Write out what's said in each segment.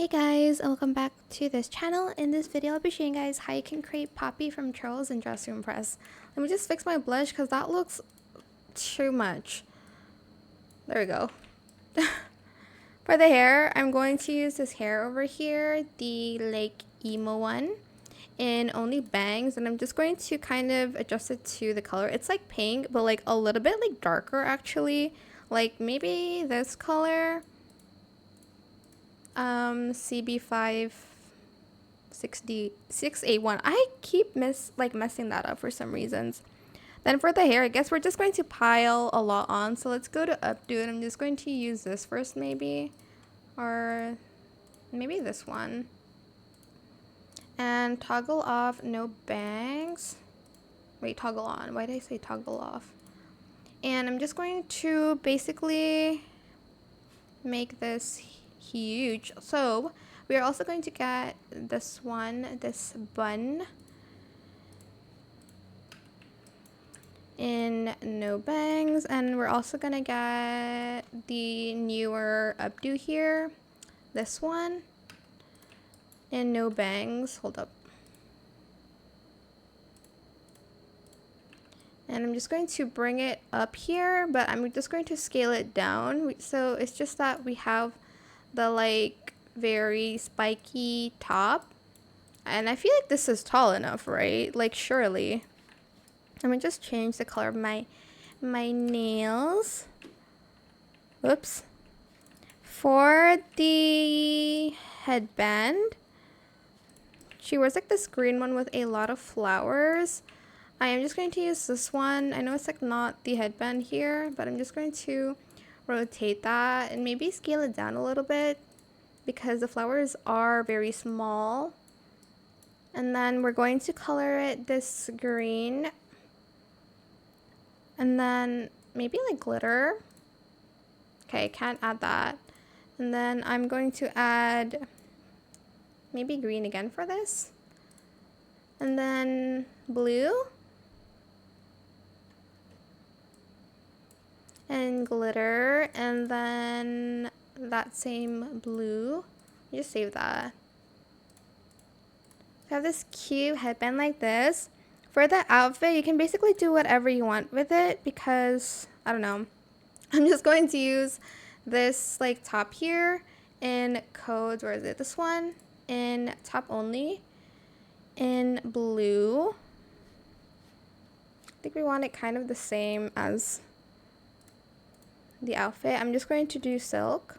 Hey guys, and welcome back to this channel. In this video, I'll be showing you guys how you can create Poppy from Trolls and Dress to Impress. Let me just fix my blush because that looks too much. There we go. For the hair, I'm going to use this hair over here, the like emo one, in only bangs, and I'm just going to kind of adjust it to the color. It's like pink, but like a little bit like darker actually. Like maybe this color. CB5 6A1. I keep messing that up for some reasons. Then for the hair, I guess we're just going to pile a lot on. So let's go to updo, and I'm just going to use this first maybe, or maybe this one, and toggle off no bangs. Wait, toggle on. Why did I say toggle off? And I'm just going to basically make this huge. So we are also going to get this one, this bun in no bangs, and we're also gonna get the newer updo here, this one in no bangs. Hold up. And I'm just going to bring it up here, but I'm just going to scale it down. So it's just that we have the like very spiky top, and I feel like this is tall enough, right? Like surely. Let me just change the color of my nails. Whoops. For the headband, she wears like this green one with a lot of flowers. I am just going to use this one. I know it's like not the headband here, but I'm just going to rotate that and maybe scale it down a little bit because the flowers are very small. And then we're going to color it this green, and then maybe like glitter. Okay, can't add that. And then I'm going to add maybe green again for this, and then blue and glitter, and then that same blue. Just save that. I have this cute headband like this. For the outfit, you can basically do whatever you want with it because I don't know. I'm just going to use this like top here in codes. Where is it? This one in top only in blue. I think we want it kind of the same as the outfit. I'm just going to do silk,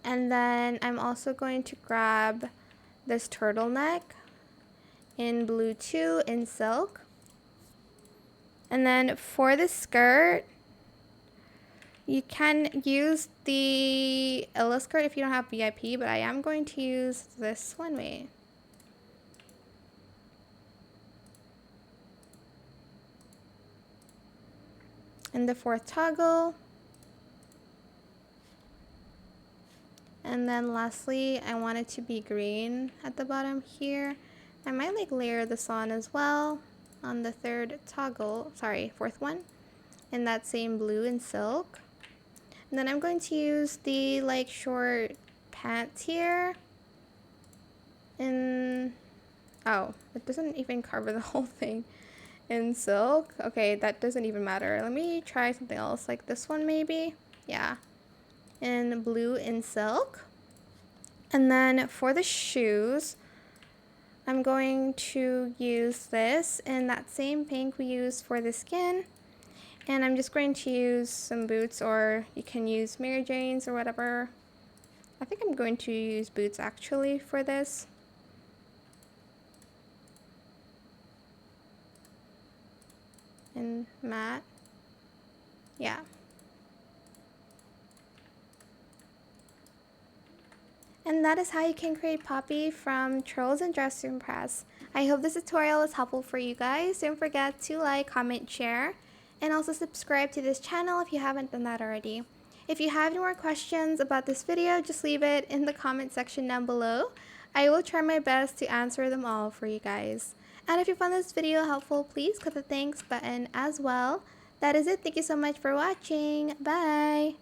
and then I'm also going to grab this turtleneck in blue too in silk. And then for the skirt, you can use the Ella skirt if you don't have VIP, but I am going to use this one. Wait. In the fourth toggle. And then lastly, I want it to be green at the bottom here. I might like layer this on as well on the third toggle, fourth one, in that same blue and silk. And then I'm going to use the like short pants here. And oh, it doesn't even cover the whole thing in silk. Okay, that doesn't even matter. Let me try something else, like this one maybe. Yeah, in blue in silk. And then for the shoes, I'm going to use this in that same pink we used for the skin. And I'm just going to use some boots, or you can use Mary Jane's or whatever. I think I'm going to use boots actually for this. And matte. Yeah. And that is how you can create Poppy from Trolls and Dress to Impress. I hope this tutorial is helpful for you guys. Don't forget to like, comment, share, and also subscribe to this channel if you haven't done that already. If you have any more questions about this video, just leave it in the comment section down below. I will try my best to answer them all for you guys. And if you found this video helpful, please click the thanks button as well. That is it. Thank you so much for watching. Bye!